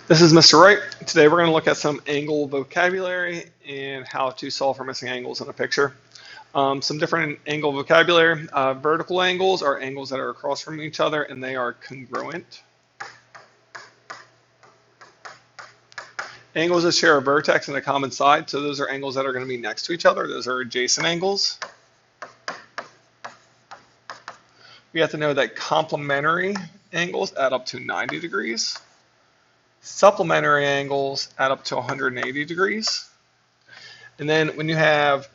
This is Mr. Wright. Today we're going to look at some angle vocabulary and how to solve for missing angles in a picture. Some different angle vocabulary. Vertical angles are angles that are across from each other and they are congruent. Angles that share a vertex and a common side, so those are angles that are going to be next to each other. Those are adjacent angles. We have to know that complementary angles add up to 90 degrees. Supplementary angles add up to 180 degrees. And then when you have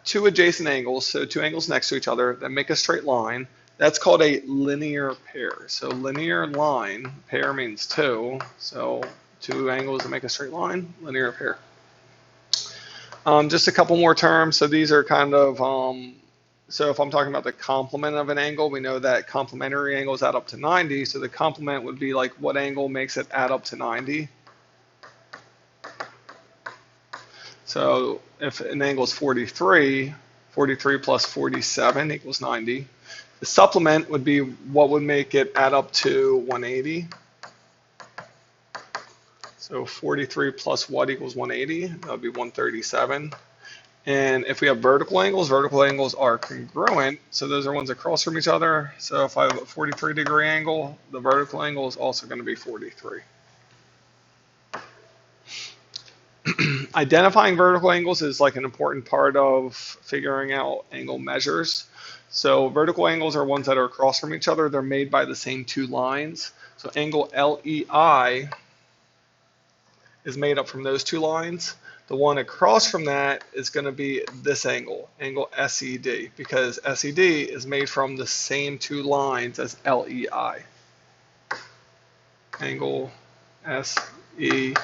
two adjacent angles, so two angles next to each other that make a straight line, that's called a linear pair. So linear line, pair means two, so two angles that make a straight line, linear pair. Just a couple more terms. So these are kind of, so if I'm talking about the complement of an angle, we know that complementary angles add up to 90. So the complement would be like what angle makes it add up to 90. So if an angle is 43, 43 plus 47 equals 90. The supplement would be what would make it add up to 180. So 43 plus what equals 180? That would be 137. And if we have vertical angles are congruent. So those are ones across from each other. So if I have a 43-degree angle, the vertical angle is also going to be 43. Identifying vertical angles is like an important part of figuring out angle measures. So vertical angles are ones that are across from each other. They're made by the same two lines. So angle LEI is made up from those two lines. The one across from that is going to be this angle, angle SED, because SED is made from the same two lines as LEI. Angle SED.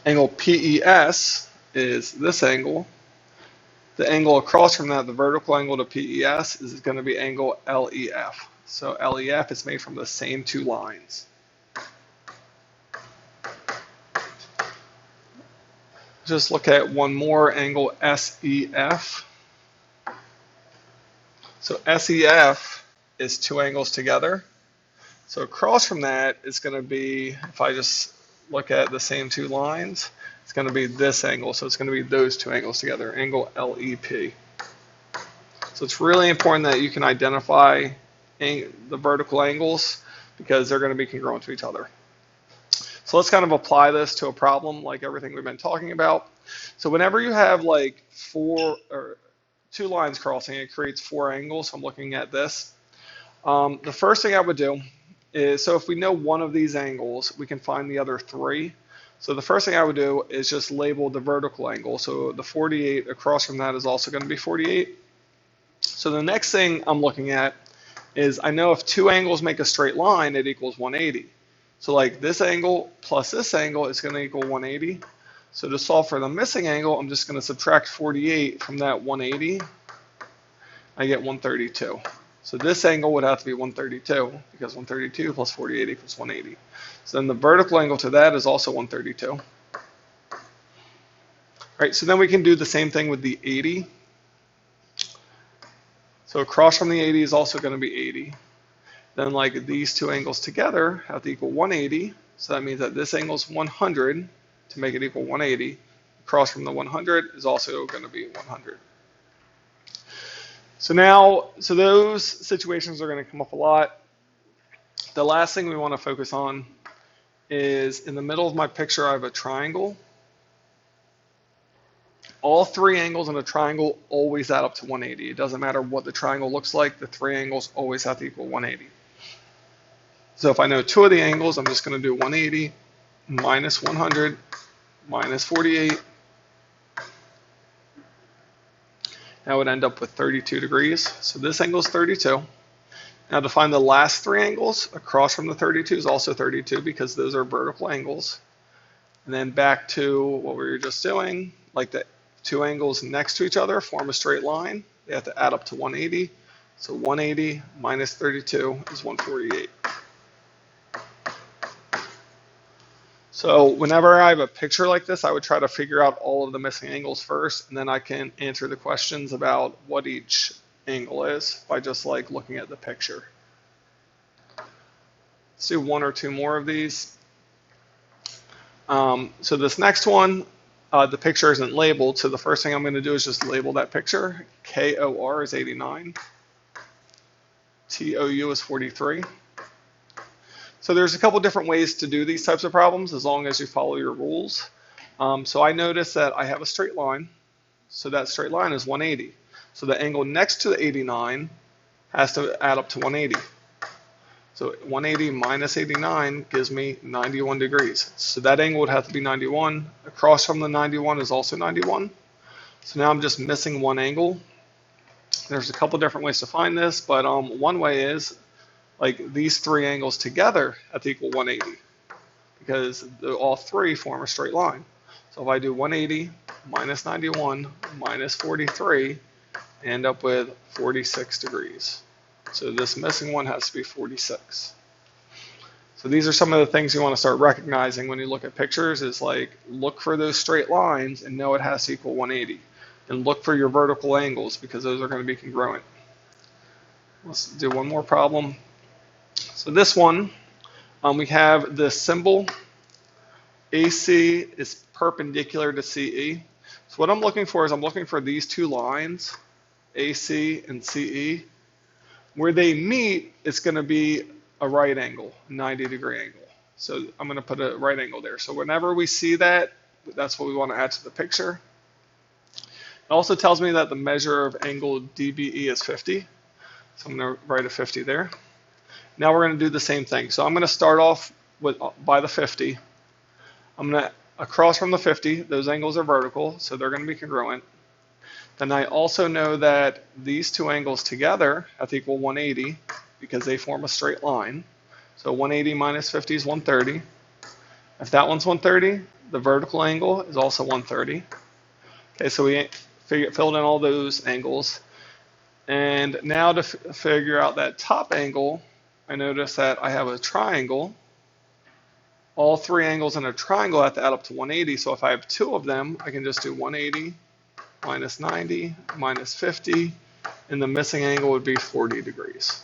Angle PES is this angle. The angle across from that, the vertical angle to PES, is going to be angle LEF. So LEF is made from the same two lines. Just look at one more, angle SEF. So SEF is two angles together. So across from that is going to be, if I just look at the same two lines, it's going to be this angle. So it's going to be those two angles together, angle LEP. So it's really important that you can identify the vertical angles because they're going to be congruent to each other. So let's kind of apply this to a problem like everything we've been talking about. So whenever you have like two lines crossing, it creates four angles. So I'm looking at this. The first thing I would do is, so if we know one of these angles, we can find the other three. So the first thing I would do is just label the vertical angle. So the 48 across from that is also going to be 48. So the next thing I'm looking at is I know if two angles make a straight line, it equals 180. So like this angle plus this angle is going to equal 180. So to solve for the missing angle, I'm just going to subtract 48 from that 180. I get 132. So this angle would have to be 132 because 132 plus 48 equals 180. So then the vertical angle to that is also 132. All right, so then we can do the same thing with the 80. So across from the 80 is also going to be 80. Then like these two angles together have to equal 180. So that means that this angle is 100 to make it equal 180. Across from the 100 is also going to be 100. So now, so those situations are going to come up a lot. The last thing we want to focus on is in the middle of my picture, I have a triangle. All three angles in a triangle always add up to 180. It doesn't matter what the triangle looks like, the three angles always have to equal 180. So if I know two of the angles, I'm just going to do 180 minus 100 minus 48. That would end up with 32 degrees. So this angle is 32. Now to find the last three angles, across from the 32 is also 32 because those are vertical angles. And then back to what we were just doing, like the two angles next to each other form a straight line. They have to add up to 180. So 180 minus 32 is 148. So whenever I have a picture like this, I would try to figure out all of the missing angles first, and then I can answer the questions about what each angle is by just like looking at the picture. Let's do one or two more of these. So this next one, the picture isn't labeled, so the first thing I'm going to do is just label that picture. KOR is 89. TOU is 43. So there's a couple different ways to do these types of problems as long as you follow your rules. So I notice that I have a straight line. So that straight line is 180. So the angle next to the 89 has to add up to 180. So 180 minus 89 gives me 91 degrees. So that angle would have to be 91. Across from the 91 is also 91. So now I'm just missing one angle. There's a couple different ways to find this, but one way is like these three angles together have to equal 180 because all three form a straight line. So if I do 180 minus 91 minus 43, I end up with 46 degrees. So this missing one has to be 46. So these are some of the things you want to start recognizing when you look at pictures is like look for those straight lines and know it has to equal 180. And look for your vertical angles because those are going to be congruent. Let's do one more problem. So this one, we have the symbol AC is perpendicular to CE. So what I'm looking for is I'm looking for these two lines, AC and CE. Where they meet, it's going to be a right angle, 90-degree angle. So I'm going to put a right angle there. So whenever we see that, that's what we want to add to the picture. It also tells me that the measure of angle DBE is 50. So I'm going to write a 50 there. Now we're going to do the same thing. So I'm going to start off with by the 50. I'm going to, across from the 50, those angles are vertical, so they're going to be congruent. Then I also know that these two angles together have to equal 180 because they form a straight line. So 180 minus 50 is 130. If that one's 130, the vertical angle is also 130. Okay, so we filled in all those angles. And now to figure out that top angle, I notice that I have a triangle. All three angles in a triangle have to add up to 180. So if I have two of them, I can just do 180 minus 90 minus 50, and the missing angle would be 40 degrees.